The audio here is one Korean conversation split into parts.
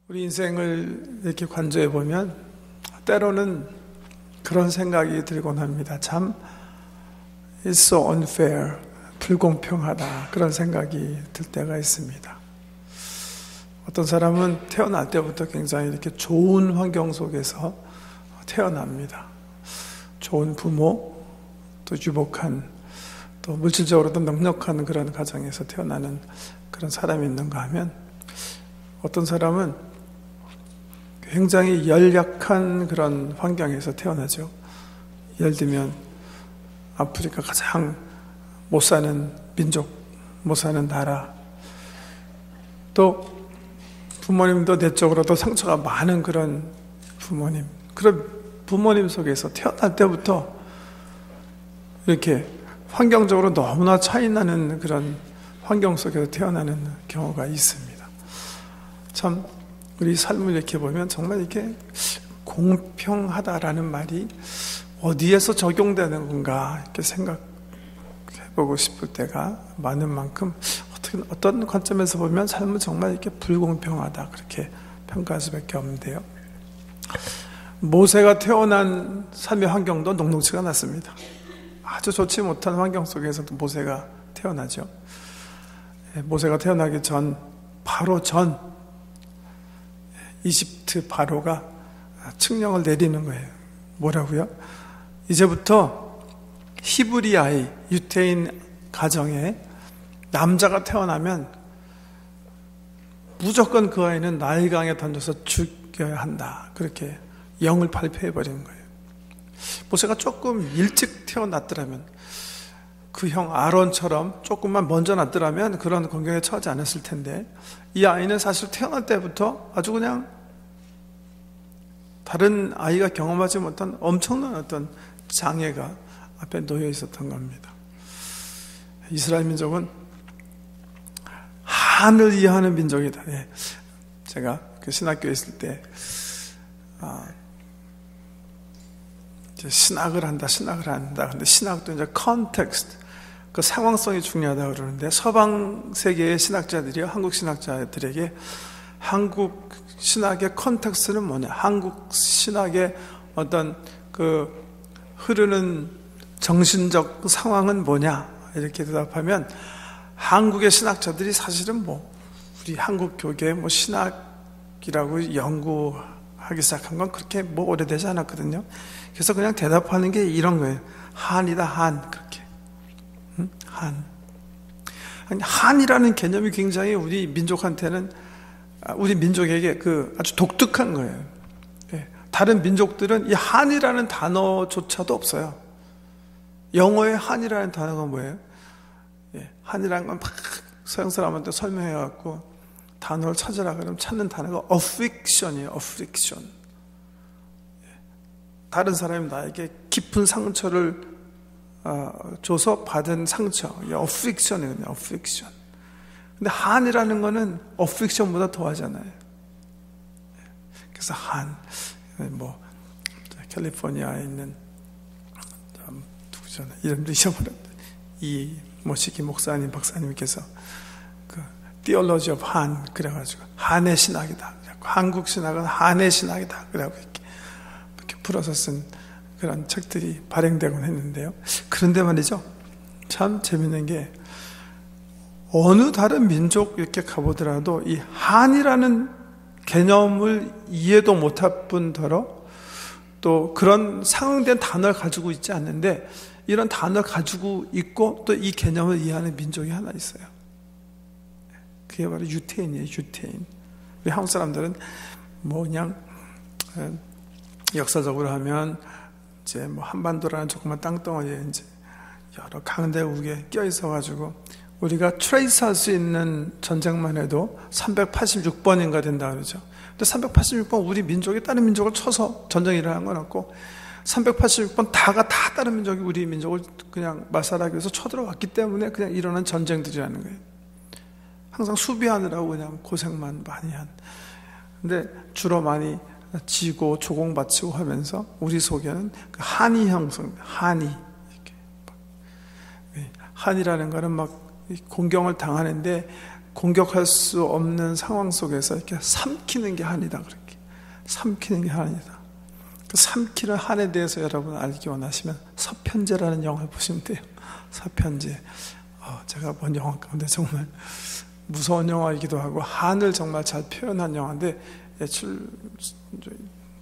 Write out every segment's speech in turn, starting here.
우리 인생을 이렇게 관조해 보면 때로는 그런 생각이 들곤 합니다. 참 It's so unfair, 불공평하다, 그런 생각이 들 때가 있습니다. 어떤 사람은 태어날 때부터 굉장히 이렇게 좋은 환경 속에서 태어납니다. 좋은 부모, 또 유복한, 또 물질적으로도 넉넉한 그런 가정에서 태어나는 그런 사람이 있는가 하면, 어떤 사람은 굉장히 열약한 그런 환경에서 태어나죠. 예를 들면 아프리카 가장 못 사는 민족, 못 사는 나라, 또 부모님도 내적으로도 상처가 많은 그런 부모님, 그런 부모님 속에서 태어날 때부터 이렇게 환경적으로 너무나 차이나는 그런 환경 속에서 태어나는 경우가 있습니다. 참 우리 삶을 이렇게 보면 정말 이렇게 공평하다라는 말이 어디에서 적용되는 건가 이렇게 생각해보고 싶을 때가 많은 만큼, 어떤 관점에서 보면 삶은 정말 이렇게 불공평하다 그렇게 평가할 수밖에 없는데요. 모세가 태어난 삶의 환경도 녹록지가 않았습니다. 아주 좋지 못한 환경 속에서도 모세가 태어나죠. 모세가 태어나기 전, 바로 전 이집트 바로가 칙령을 내리는 거예요. 뭐라고요? 이제부터 히브리 아이, 유태인 가정에 남자가 태어나면 무조건 그 아이는 나일강에 던져서 죽여야 한다, 그렇게 영을 발표해버리는 거예요. 모세가 조금 일찍 태어났더라면, 그 형 아론처럼 조금만 먼저 났더라면 그런 공경에 처하지 않았을 텐데, 이 아이는 사실 태어날 때부터 아주 그냥 다른 아이가 경험하지 못한 엄청난 어떤 장애가 앞에 놓여 있었던 겁니다. 이스라엘 민족은 한을 이해하는 민족이다. 예. 제가 그 신학교에 있을 때 이제 신학을 한다. 근데 신학도 이제 컨텍스트, 그 상황성이 중요하다고 그러는데, 서방 세계의 신학자들이요, 한국 신학자들에게 한국 신학의 컨텍스트는 뭐냐, 한국 신학의 어떤 그 흐르는 정신적 상황은 뭐냐, 이렇게 대답하면 한국의 신학자들이 사실은 우리 한국 교계의 신학이라고 연구하기 시작한 건 그렇게 오래되지 않았거든요. 그래서 그냥 대답하는 게 이런 거예요. 한이다, 한. 그렇게. 한. 한이라는 개념이 굉장히 우리 민족한테는, 우리 민족에게 아주 독특한 거예요. 다른 민족들은 이 한이라는 단어조차도 없어요. 영어에 한이라는 단어가 뭐예요? 한이라는 건 막 서양 사람한테 설명해갖고 단어를 찾으라 그러면 찾는 단어가 affliction이에요. affliction. 다른 사람이 나에게 깊은 상처를 줘서 받은 상처, affliction이거든요. affliction. 근데 한이라는 거는 affliction보다 더하잖아요. 그래서 캘리포니아에 있는 누구잖아요, 이름도 잊어버렸는데, 이 모시기 목사님, 박사님께서 그 Theology of Han 그래가지고 한의 신학이다, 한국 신학은 한의 신학이다, 그래가지고 이렇게 풀어서 쓴 그런 책들이 발행되곤 했는데요. 그런데 말이죠, 참 재밌는 게, 어느 다른 민족 이렇게 가보더라도 이 한이라는 개념을 이해도 못할 뿐더러 또 그런 상응된 단어를 가지고 있지 않는데, 이런 단어를 가지고 있고 또 이 개념을 이해하는 민족이 하나 있어요. 그게 바로 유태인이에요. 유태인. 우리 한국 사람들은 그냥 역사적으로 하면 이제 한반도라는 조그만 땅덩어리에 이제 여러 강대국에 껴 있어가지고 우리가 트레이스할 수 있는 전쟁만 해도 386번인가 된다 그러죠. 근데 386번 우리 민족이 다른 민족을 쳐서 전쟁이 일어난 건 없고, 386번 다가 다 다른 민족이 우리 민족을 그냥 말살하기 위해서 쳐들어왔기 때문에 그냥 일어난 전쟁들이라는 거예요. 항상 수비하느라고 그냥 고생만 많이 한. 근데 주로 많이 지고 조공바치고 하면서 우리 속에는 한이 형성, 한이 이렇게 한이라는 거는 공경을 당하는데 공격할 수 없는 상황 속에서 이렇게 삼키는 게 한이다. 그렇게 삼키는 게 한이다. 그 삼키는 한에 대해서 여러분 알기 원하시면 서편제라는 영화를 보시면 돼요. 서편제. 제가 본 영화 가운데 정말 무서운 영화이기도 하고 한을 정말 잘 표현한 영화인데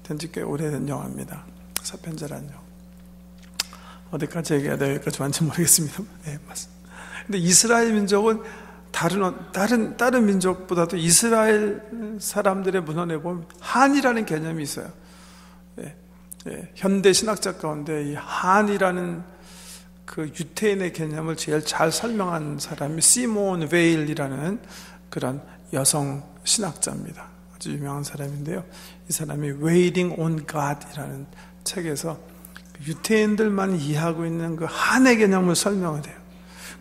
된 지 꽤 오래된 영화입니다. 서편제라는 영화. 어디까지 얘기해야 돼요? 여기까지 완전 모르겠습니다. 네, 맞습니다. 근데 이스라엘 민족은 다른 민족보다도 이스라엘 사람들의 문헌에 보면 한이라는 개념이 있어요. 현대 신학자 가운데 이 한이라는 그 유태인의 개념을 제일 잘 설명한 사람이 시몬 웨일이라는 그런 여성 신학자입니다. 아주 유명한 사람인데요. 이 사람이 Waiting on God이라는 책에서 유태인들만 이해하고 있는 그 한의 개념을 설명을 해요.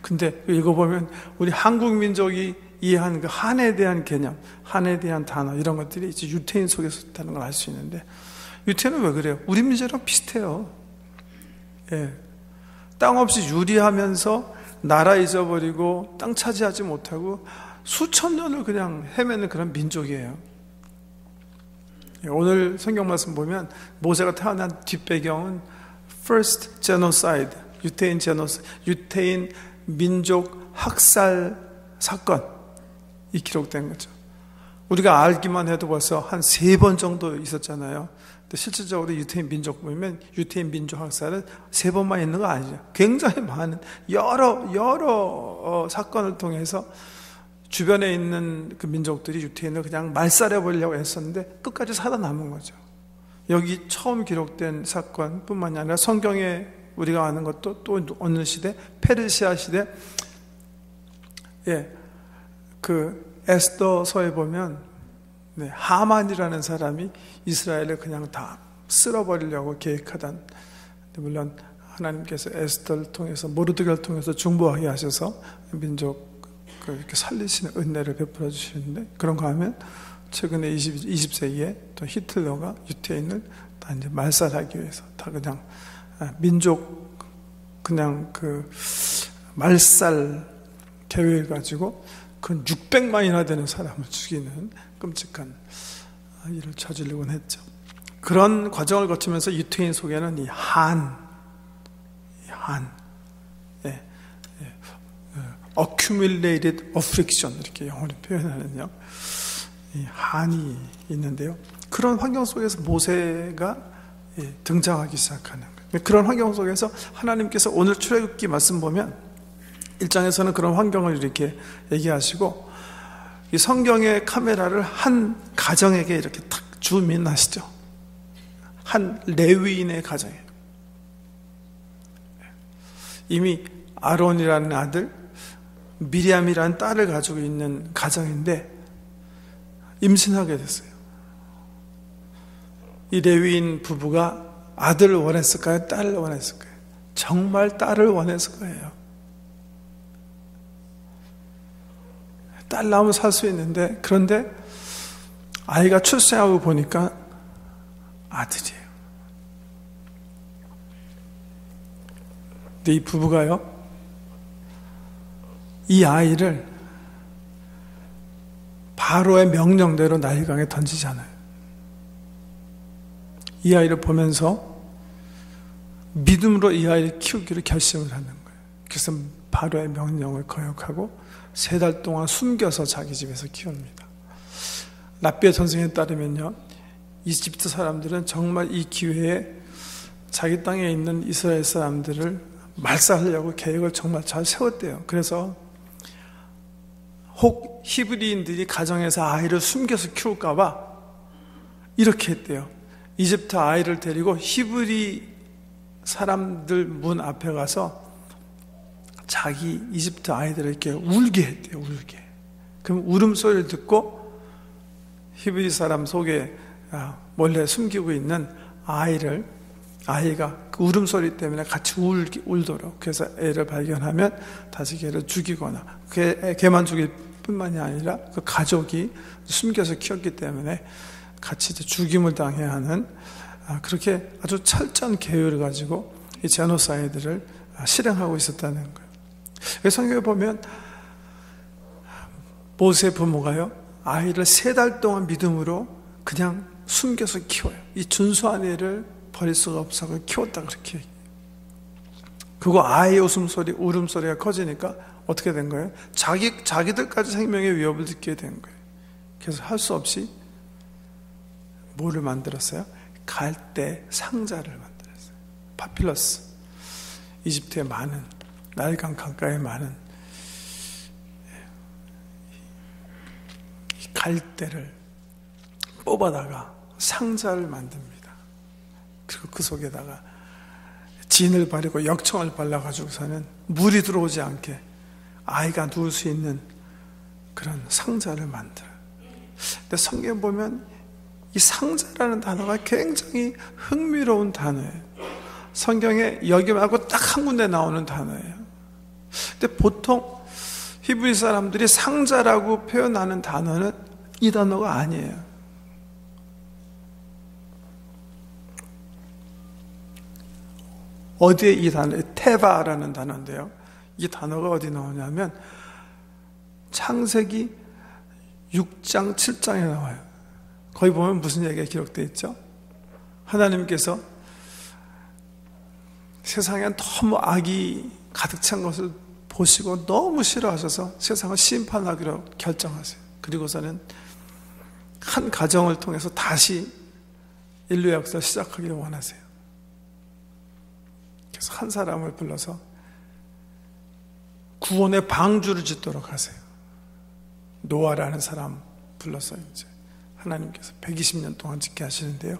근데 읽어보면 우리 한국 민족이 이해하는 그 한에 대한 개념, 한에 대한 단어 이런 것들이 이제 유태인 속에서 있다는 걸 알 수 있는데 유태인은 왜 그래요? 우리 민족이랑 비슷해요. 땅 없이 유리하면서 나라 잊어버리고 땅 차지하지 못하고 수천 년을 그냥 헤매는 그런 민족이에요. 오늘 성경 말씀 보면 모세가 태어난 뒷배경은 First Genocide, 유태인 민족 학살 사건이 기록된 거죠. 우리가 알기만 해도 벌써 한 3번 정도 있었잖아요. 근데 실질적으로 유태인 민족 보면 유태인 민족 학살은 3번만 있는 거 아니죠. 굉장히 많은 여러 사건을 통해서 주변에 있는 그 민족들이 유태인을 그냥 말살해 보려고 했었는데 끝까지 살아남은 거죠. 여기 처음 기록된 사건뿐만이 아니라 성경에 우리가 아는 것도 또 어느 시대, 페르시아 시대, 그 에스더서에 보면 하만이라는 사람이 이스라엘을 그냥 다 쓸어버리려고 계획하던, 물론 하나님께서 에스더를 통해서 모르드게를 통해서 중보하게 하셔서 민족 이렇게 살리시는 은혜를 베풀어 주시는데, 그런가 하면 최근에 20세기에 또 히틀러가 유태인을 다 이제 말살하기 위해서 다 그냥 민족 그냥 그 말살 계획을 가지고 그 600만이나 되는 사람을 죽이는 끔찍한 일을 저지르곤 했죠. 그런 과정을 거치면서 유태인 속에는 이 accumulated affliction 이렇게 영어로 표현하는요, 이 한이 있는데요. 그런 환경 속에서 모세가 등장하기 시작하는 거예요. 그런 환경 속에서 하나님께서 오늘 출애굽기 말씀 보면 1장에서는 그런 환경을 이렇게 얘기하시고, 이 성경의 카메라를 한 가정에게 이렇게 탁 주민하시죠. 한 레위인의 가정에. 이미 아론이라는 아들, 미리암이라는 딸을 가지고 있는 가정인데 임신하게 됐어요. 이 레위인 부부가 아들을 원했을까요? 딸을 원했을까요? 정말 딸을 원했을 거예요. 딸 낳으면 살 수 있는데, 그런데 아이가 출생하고 보니까 아들이에요. 근데 이 부부가요, 이 아이를 바로의 명령대로 나일강에 던지잖아요. 이 아이를 보면서 믿음으로 이 아이를 키우기를 결심을 하는 거예요. 그래서 바로의 명령을 거역하고 3달 동안 숨겨서 자기 집에서 키웁니다. 랍비의 선생에 따르면요, 이집트 사람들은 정말 이 기회에 자기 땅에 있는 이스라엘 사람들을 말살하려고 계획을 정말 잘 세웠대요. 그래서 혹 히브리인들이 가정에서 아이를 숨겨서 키울까봐 이렇게 했대요. 이집트 아이를 데리고 히브리 사람들 문 앞에 가서 자기 이집트 아이들을 이렇게 울게 했대요. 울게. 그럼 울음소리를 듣고 히브리 사람 속에 몰래 숨기고 있는 아이가 그 울음소리 때문에 같이 울도록, 그래서 애를 발견하면 다시 걔를 죽이거나, 걔만 죽일 뿐만이 아니라 그 가족이 숨겨서 키웠기 때문에 같이 죽임을 당해야 하는, 그렇게 아주 철저한 계획을 가지고 이 제노사이드를 실행하고 있었다는 거예요. 성경에 보면 모세 부모가요, 아이를 3달 동안 믿음으로 그냥 숨겨서 키워요. 이 준수한 애를 버릴 수가 없어서 키웠다 그렇게 얘기해요. 그리고 아이의 웃음소리, 울음소리가 커지니까 어떻게 된 거예요? 자기들까지 생명의 위협을 느끼게 된 거예요. 그래서 할 수 없이 뭐를 만들었어요? 갈대 상자를 만들었어요. 파필러스. 이집트에 많은, 나일강 강가에 많은 이 갈대를 뽑아다가 상자를 만듭니다. 그리고 그 속에다가 진을 바르고 역청을 발라가지고서는 물이 들어오지 않게 아이가 누울 수 있는 그런 상자를 만들어요. 근데 성경 보면 이 상자라는 단어가 굉장히 흥미로운 단어예요. 성경에 여기 말고 딱 한 군데 나오는 단어예요. 근데 보통 히브리 사람들이 상자라고 표현하는 단어는 이 단어가 아니에요. 어디에 이 단어, 테바라는 단어인데요. 이 단어가 어디 나오냐면 창세기 6장, 7장에 나와요. 거기 보면 무슨 얘기가 기록되어 있죠? 하나님께서 세상에 너무 악이 가득 찬 것을 보시고 너무 싫어하셔서 세상을 심판하기로 결정하세요. 그리고서는 한 가정을 통해서 다시 인류의 역사를 시작하기를 원하세요. 그래서 한 사람을 불러서 구원의 방주를 짓도록 하세요. 노아라는 사람 불러서 이제 하나님께서 120년 동안 짓게 하시는데요.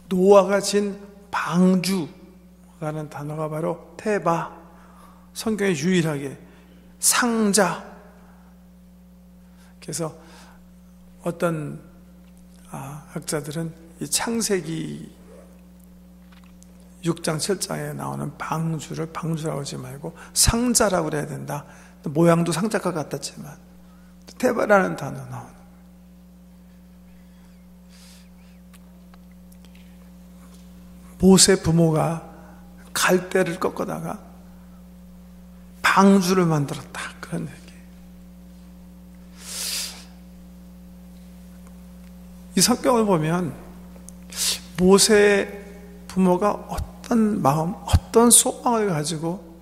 노아가 진 방주라는 단어가 바로 테바, 성경에 유일하게 상자. 그래서 어떤 학자들은 이 창세기 6장, 7장에 나오는 방주를 방주라고 하지 말고 상자라고 그래야 된다. 모양도 상자과 같았지만 테바라는 단어 나오는 거예요. 모세 부모가 갈대를 꺾어다가 방주를 만들었다. 그런 얘기예요. 이 성경을 보면 모세 부모가 어떤 마음, 어떤 소망을 가지고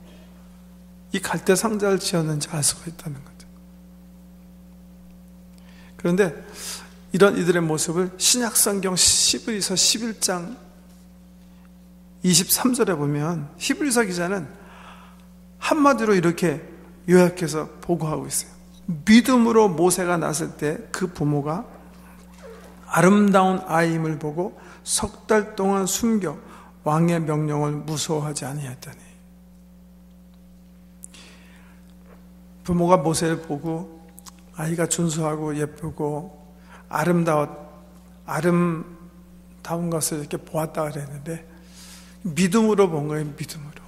이 갈대 상자를 지었는지 알 수가 있다는 거죠. 그런데 이런 이들의 모습을 신약성경 히브리서 11장 23절에 보면 히브리서 기자는 한마디로 이렇게 요약해서 보고하고 있어요. 믿음으로 모세가 낳았을 때 그 부모가 아름다운 아이임을 보고 3달 동안 숨겨 왕의 명령을 무서워하지 아니하였더니, 부모가 모세를 보고 아이가 준수하고 예쁘고 아름다운 것을 이렇게 보았다 그랬는데 믿음으로 본 거예요. 믿음으로.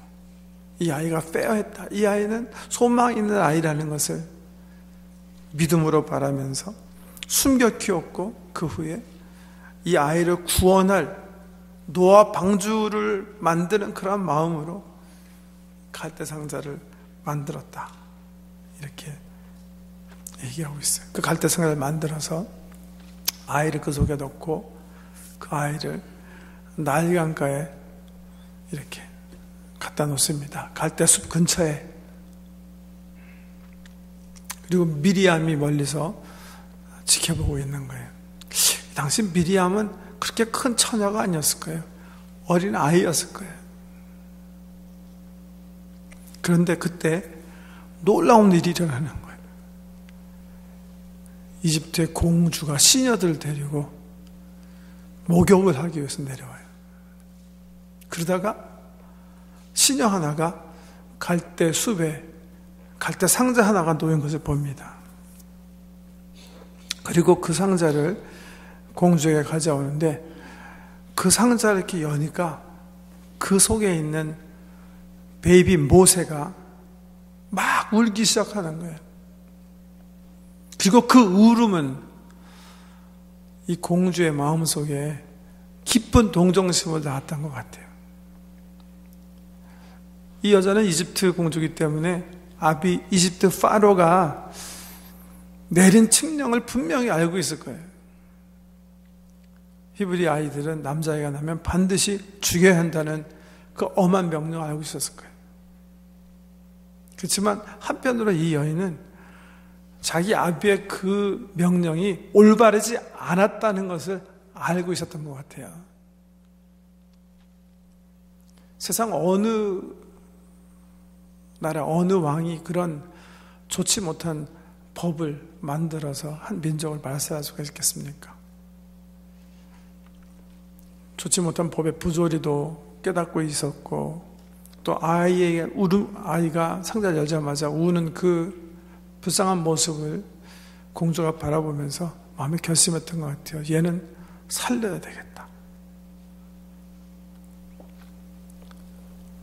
이 아이가 페어했다. 이 아이는 소망 있는 아이라는 것을 믿음으로 바라면서 숨겨 키웠고, 그 후에 이 아이를 구원할 노아 방주를 만드는 그런 마음으로 갈대 상자를 만들었다. 이렇게 얘기하고 있어요. 그 갈대 상자를 만들어서 아이를 그 속에 넣고 그 아이를 나일강가에 이렇게 갖다 놓습니다. 갈대숲 근처에. 그리고 미리암이 멀리서 지켜보고 있는 거예요. 당시 미리암은 그렇게 큰 처녀가 아니었을 거예요. 어린 아이였을 거예요. 그런데 그때 놀라운 일이 일어나는 거예요. 이집트의 공주가 시녀들을 데리고 목욕을 하기 위해서 내려와요. 그러다가 시녀 하나가 갈대 숲에 갈대 상자 하나가 놓인 것을 봅니다. 그리고 그 상자를 공주에게 가져오는데, 그 상자를 이렇게 여니까 그 속에 있는 베이비 모세가 막 울기 시작하는 거예요. 그리고 그 울음은 이 공주의 마음속에 깊은 동정심을 낳았던 것 같아요. 이 여자는 이집트 공주이기 때문에 이집트 파로가 내린 칙령을 분명히 알고 있을 거예요. 히브리 아이들은 남자아이가 나면 반드시 죽여야 한다는 그 엄한 명령을 알고 있었을 거예요. 그렇지만 한편으로 이 여인은 자기 아비의 그 명령이 올바르지 않았다는 것을 알고 있었던 것 같아요. 세상 어느 나라, 어느 왕이 그런 좋지 못한 법을 만들어서 한 민족을 말살할 수가 있겠습니까? 좋지 못한 법의 부조리도 깨닫고 있었고, 또 아이가 상자를 열자마자 우는 그 불쌍한 모습을 공주가 바라보면서 마음에 결심했던 것 같아요. 얘는 살려야 되겠다.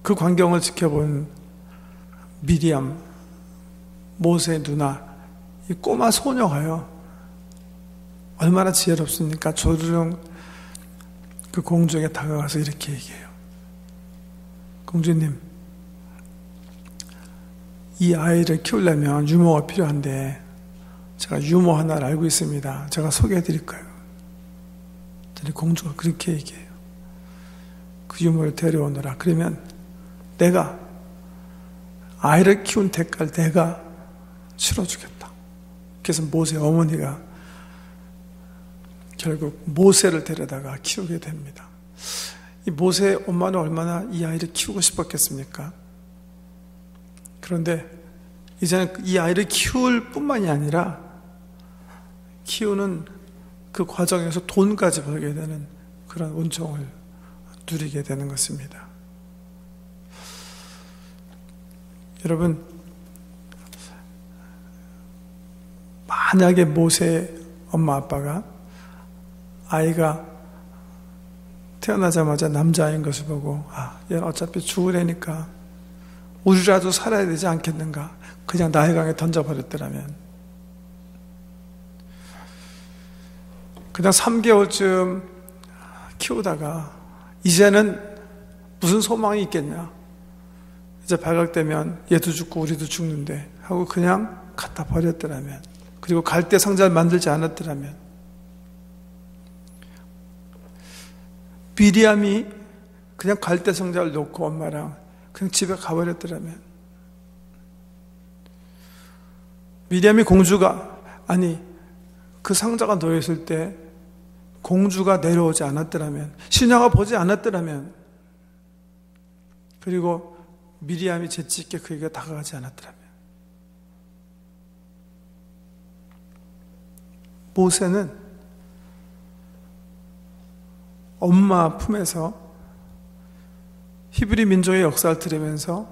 그 광경을 지켜본 미리암, 모세의 누나, 이 꼬마 소녀가요, 얼마나 지혜롭습니까? 조르렁 그 공주에게 다가가서 이렇게 얘기해요. 공주님, 이 아이를 키우려면 유모가 필요한데 제가 유모 하나를 알고 있습니다. 제가 소개해 드릴까요? 공주가 그렇게 얘기해요. 그 유모를 데려오너라. 그러면 내가 아이를 키운 대가를 내가 치러주겠다. 그래서 모세 어머니가 결국 모세를 데려다가 키우게 됩니다. 이 모세의 엄마는 얼마나 이 아이를 키우고 싶었겠습니까? 그런데 이제는 이 아이를 키울 뿐만이 아니라 키우는 그 과정에서 돈까지 벌게 되는 그런 은총을 누리게 되는 것입니다. 여러분, 만약에 모세의 엄마 아빠가 아이가 태어나자마자 남자아이인 것을 보고 얘는 어차피 죽으려니까 우리라도 살아야 되지 않겠는가, 그냥 나해강에 던져버렸더라면, 그냥 3개월쯤 키우다가 이제는 무슨 소망이 있겠냐, 이제 발각되면 얘도 죽고 우리도 죽는데 하고 그냥 갖다 버렸더라면, 그리고 갈대 상자를 만들지 않았더라면, 미리암이 그냥 갈대 상자를 놓고 엄마랑 그냥 집에 가버렸더라면, 미리암이 공주가, 그 상자가 놓여있을 때 공주가 내려오지 않았더라면, 시녀가 보지 않았더라면, 그리고 미리암이 재치있게 그에게 다가가지 않았더라면, 모세는 엄마 품에서 히브리 민족의 역사를 들으면서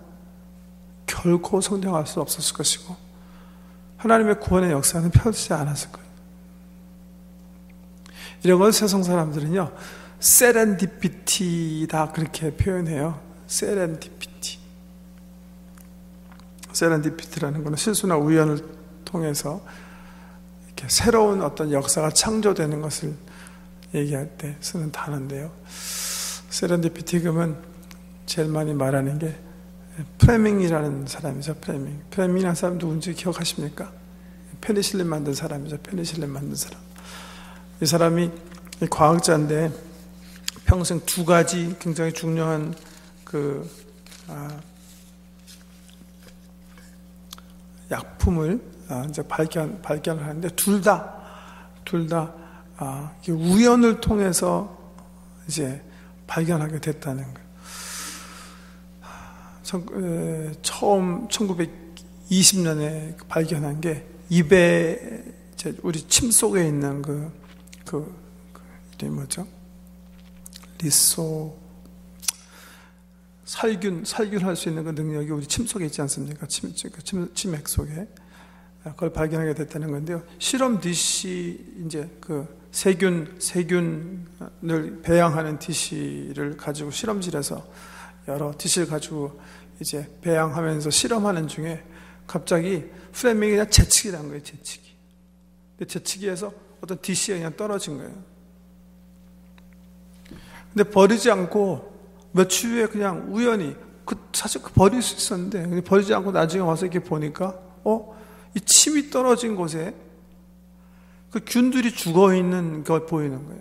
결코 성장할 수 없었을 것이고, 하나님의 구원의 역사는 펴지지 않았을 거예요. 이런 걸 세상 사람들은요, 세렌디피티다 그렇게 표현해요. 세렌디피티라는 것은 실수나 우연을 통해서 이렇게 새로운 어떤 역사가 창조되는 것을 얘기할 때 쓰는 단어인데요. 세렌디피티 그러면 제일 많이 말하는 게 프레밍이라는 사람이죠. 프레밍이라는 사람 누군지 기억하십니까? 페니실린 만든 사람이죠. 페니실린 만든 사람. 이 사람이 과학자인데 평생 2가지 굉장히 중요한 약품을 이제 발견을 하는데 둘 다 우연을 통해서 이제 발견하게 됐다는 거예요. 처음 1920년에 발견한 게 입에 우리 침 속에 있는 이름이 뭐죠? 살균할 수 있는 그 능력이 우리 침 속에 있지 않습니까? 치맥 속에. 그걸 발견하게 됐다는 건데요. 실험 디시, 이제 세균을 배양하는 디시를 가지고 실험실에서 여러 디시를 가지고 이제 배양하면서 실험하는 중에 갑자기 프레밍이 그냥 재치기란 거예요, 재치기. 근데 재치기에서 어떤 디시가 그냥 떨어진 거예요. 근데 버리지 않고 며칠 후에 그냥 우연히, 사실 버릴 수 있었는데, 버리지 않고 나중에 와서 이렇게 보니까, 이 침이 떨어진 곳에 그 균들이 죽어있는 거 보이는 거예요.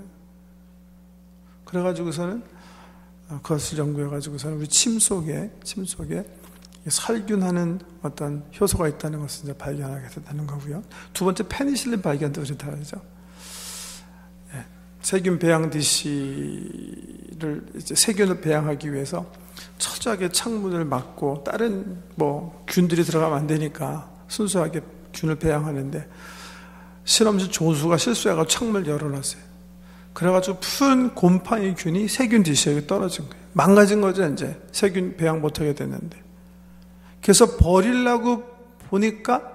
그래가지고서는 그것을 연구해가지고서는 우리 침 속에 살균하는 어떤 효소가 있다는 것을 이제 발견하게 됐다는 거고요. 두 번째 페니실린 발견도 그렇다 그러죠. 세균 배양 DC를 이제 세균을 배양하기 위해서 철저하게 창문을 막고 다른 균들이 들어가면 안 되니까 순수하게 균을 배양하는데 실험실 조수가 실수해가지고 창문을 열어놨어요. 그래가지고 푸른 곰팡이 균이 세균 DC에 떨어진 거예요. 망가진 거죠. 이제 세균 배양 못하게 됐는데. 그래서 버리려고 보니까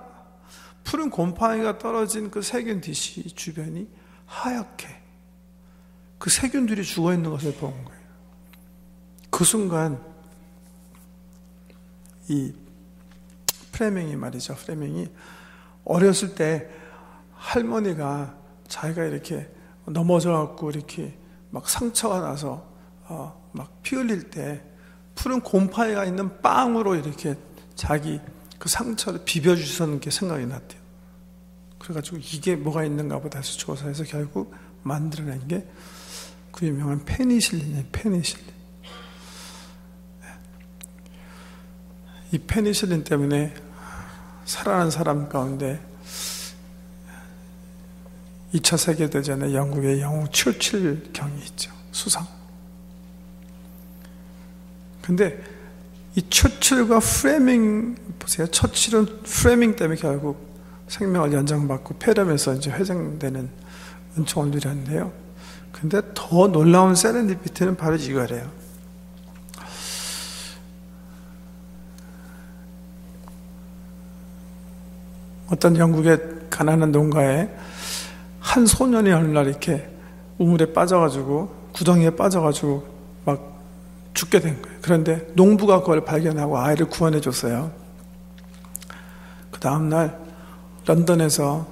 푸른 곰팡이가 떨어진 그 세균 DC 주변이 하얗게 그 세균들이 죽어있는 것을 본 거예요. 그 순간 이 프레밍이 말이죠. 프레밍이 어렸을 때 할머니가 자기가 이렇게 넘어져갖고 이렇게 막 상처가 나서 막 피 흘릴 때 푸른 곰팡이가 있는 빵으로 이렇게 자기 그 상처를 비벼주셨는 게 생각이 났대요. 그래가지고 이게 뭐가 있는가 보다 해서 조사해서 결국 만들어낸 게 그 유명한 페니실린이에요. 페니실린. 이 페니실린 때문에 살아난 사람 가운데 2차 세계대전에 영국의 영웅 처칠 경이 있죠. 수상. 근데 이 처칠과 프레밍 보세요. 처칠은 프레밍 때문에 결국 생명을 연장받고 폐렴에서 이제 회생되는 은총을 누렸는데요. 근데 더 놀라운 세렌디피티는 바로 이거래요. 어떤 영국의 가난한 농가에 한 소년이 어느 날 이렇게 우물에 빠져가지고 구덩이에 빠져가지고 막 죽게 된 거예요. 그런데 농부가 그걸 발견하고 아이를 구원해 줬어요. 그 다음날 런던에서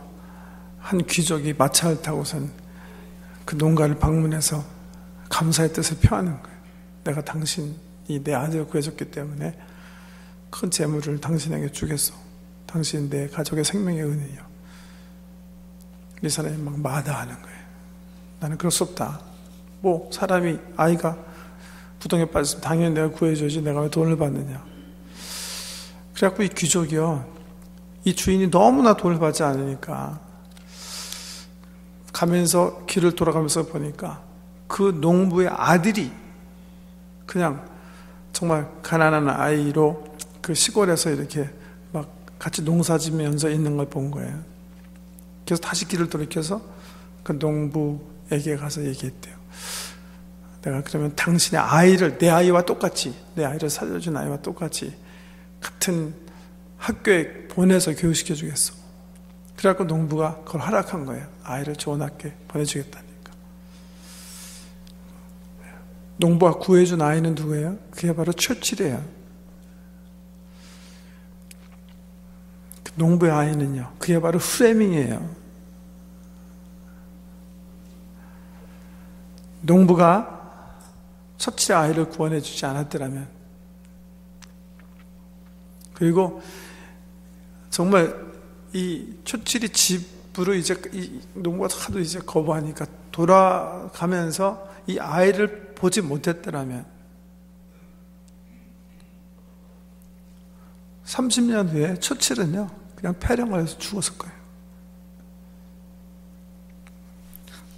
한 귀족이 마차를 타고선 그 농가를 방문해서 감사의 뜻을 표하는 거예요. 내가 당신이 내 아들을 구해줬기 때문에 큰 재물을 당신에게 주겠소. 당신 내 가족의 생명의 은혜요. 이 사람이 막 마다하는 거예요. 나는 그럴 수 없다. 사람이 아이가 구덩이에 빠졌으면 당연히 내가 구해줘야지 내가 왜 돈을 받느냐. 그래갖고 이 귀족이요, 이 주인이 너무나 돈을 받지 않으니까 가면서 길을 돌아가면서 보니까 그 농부의 아들이 그냥 정말 가난한 아이로 그 시골에서 이렇게 막 같이 농사 지면서 있는 걸 본 거예요. 그래서 다시 길을 돌이켜서 그 농부에게 가서 얘기했대요. 내가 그러면 당신의 아이를 내 아이와 똑같이, 내 아이를 살려준 아이와 똑같이 같은 학교에 보내서 교육시켜 주겠어. 그래갖고 농부가 그걸 허락한 거예요. 아이를 좋은 학교에 보내주겠다니까. 농부가 구해준 아이는 누구예요? 그게 바로 처칠이에요. 그 농부의 아이는요, 그게 바로 프레밍이에요. 농부가 처칠의 아이를 구원해 주지 않았더라면, 그리고 정말 이 처칠이 집으로 이제 이 농부가 하도 이제 거부하니까 돌아가면서 이 아이를 보지 못했더라면 30년 후에 처칠은요 그냥 폐렴을 해서 죽었을 거예요.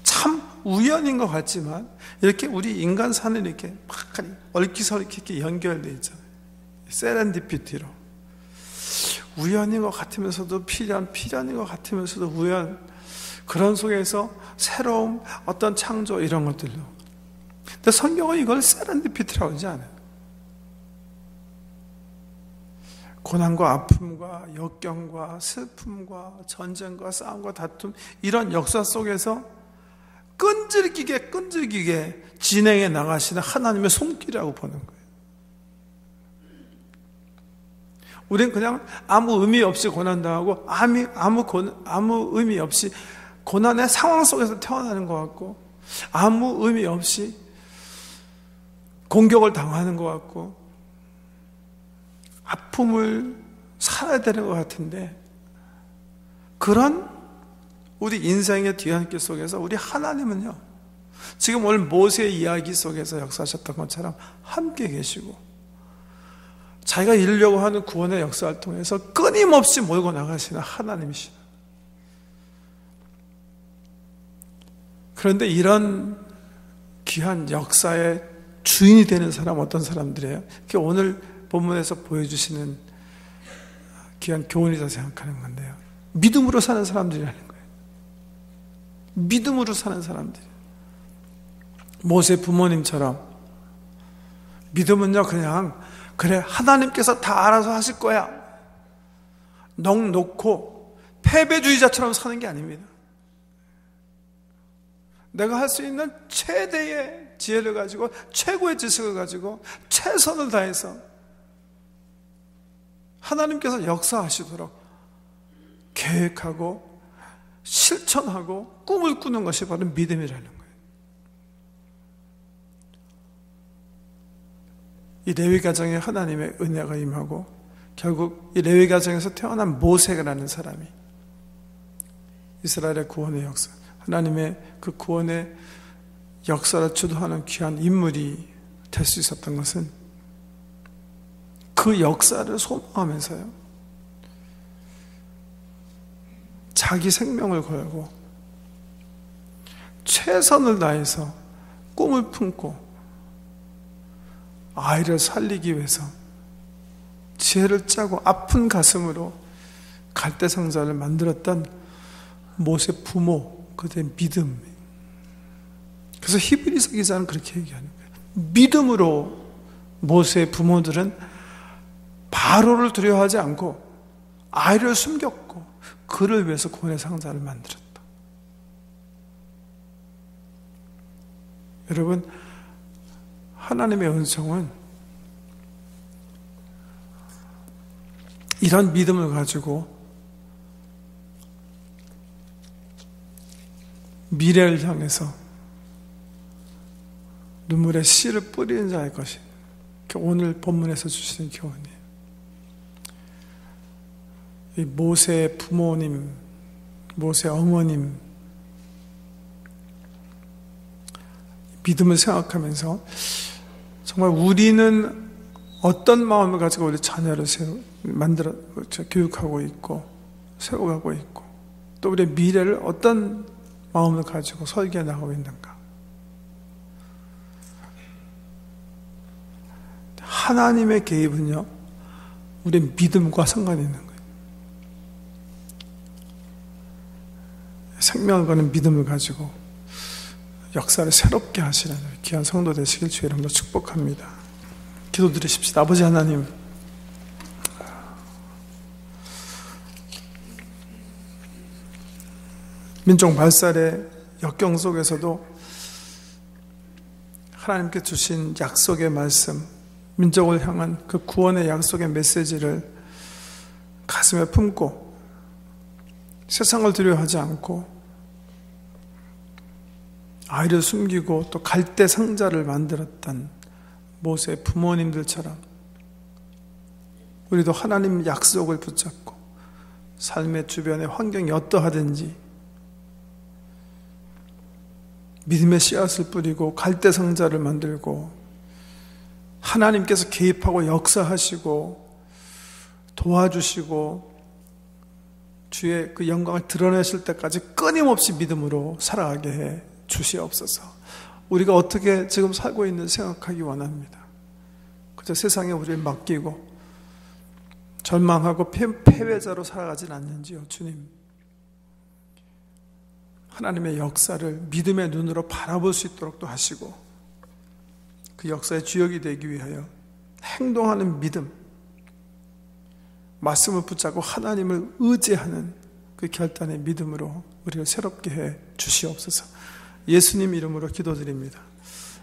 참 우연인 것 같지만 이렇게 우리 인간 사는 이렇게 막 얽히설키 이렇게 연결되어 있잖아요. 세렌디피티로. 우연인 것 같으면서도 필연인 것 같으면서도 우연, 그런 속에서 새로운 어떤 창조 이런 것들로. 근데 성경은 이걸 세렌디피티라고 하지 않아요. 고난과 아픔과 역경과 슬픔과 전쟁과 싸움과 다툼 이런 역사 속에서 끈질기게 진행해 나가시는 하나님의 손길이라고 보는 거예요. 우리는 그냥 아무 의미 없이 고난당하고 아무 의미 없이 고난의 상황 속에서 태어나는 것 같고 아무 의미 없이 공격을 당하는 것 같고 아픔을 살아야 되는 것 같은데 그런 우리 인생의 뒤안길 속에서 우리 하나님은요, 지금 오늘 모세의 이야기 속에서 역사하셨던 것처럼 함께 계시고 자기가 이루려고 하는 구원의 역사를 통해서 끊임없이 몰고 나가시는 하나님이시다. 그런데 이런 귀한 역사의 주인이 되는 사람 어떤 사람들이에요? 그게 오늘 본문에서 보여주시는 귀한 교훈이다 생각하는 건데요, 믿음으로 사는 사람들이라는 거예요. 믿음으로 사는 사람들. 모세 부모님처럼 믿음은요, 그냥 그래 하나님께서 다 알아서 하실 거야, 넋 놓고 패배주의자처럼 사는 게 아닙니다. 내가 할 수 있는 최대의 지혜를 가지고 최고의 지식을 가지고 최선을 다해서 하나님께서 역사하시도록 계획하고 실천하고 꿈을 꾸는 것이 바로 믿음이라는 거예요. 이 레위 가정에 하나님의 은혜가 임하고 결국 이 레위 가정에서 태어난 모세라는 사람이 이스라엘의 구원의 역사, 하나님의 그 구원의 역사를 주도하는 귀한 인물이 될 수 있었던 것은 그 역사를 소망하면서요, 자기 생명을 걸고 최선을 다해서 꿈을 품고 아이를 살리기 위해서 지혜를 짜고 아픈 가슴으로 갈대상자를 만들었던 모세 부모, 그들의 믿음. 그래서 히브리서 기자는 그렇게 얘기하는 거예요. 믿음으로 모세의 부모들은 바로를 두려워하지 않고 아이를 숨겼고 그를 위해서 구원의 상자를 만들었다. 여러분, 하나님의 은총은 이런 믿음을 가지고 미래를 향해서 눈물의 씨를 뿌리는 자의 것이 오늘 본문에서 주시는 교훈이에요. 이 모세의 부모님, 모세의 어머님 믿음을 생각하면서 정말 우리는 어떤 마음을 가지고 우리 자녀를 만들어 교육하고 있고 세워가고 있고 또 우리의 미래를 어떤 마음을 가지고 설계해 나가고 있는가. 하나님의 개입은요, 우리의 믿음과 상관이 있는 거예요. 생명을 거는 믿음을 가지고 역사를 새롭게 하시는 귀한 성도 되시길 주의 이름으로 축복합니다. 기도드리십시다. 아버지 하나님, 민족 발살의 역경 속에서도 하나님께 주신 약속의 말씀, 민족을 향한 그 구원의 약속의 메시지를 가슴에 품고 세상을 두려워하지 않고 아이를 숨기고 또 갈대 상자를 만들었던 모세의 부모님들처럼 우리도 하나님 약속을 붙잡고 삶의 주변의 환경이 어떠하든지 믿음의 씨앗을 뿌리고 갈대 상자를 만들고 하나님께서 개입하고 역사하시고 도와주시고 주의 그 영광을 드러내실 때까지 끊임없이 믿음으로 살아가게 해 주시옵소서. 우리가 어떻게 지금 살고 있는지 생각하기 원합니다. 그저 세상에 우리를 맡기고 절망하고 패배자로 살아가진 않는지요. 주님, 하나님의 역사를 믿음의 눈으로 바라볼 수 있도록 또 하시고 그 역사의 주역이 되기 위하여 행동하는 믿음, 말씀을 붙잡고 하나님을 의지하는 그 결단의 믿음으로 우리를 새롭게 해 주시옵소서. 예수님 이름으로 기도드립니다.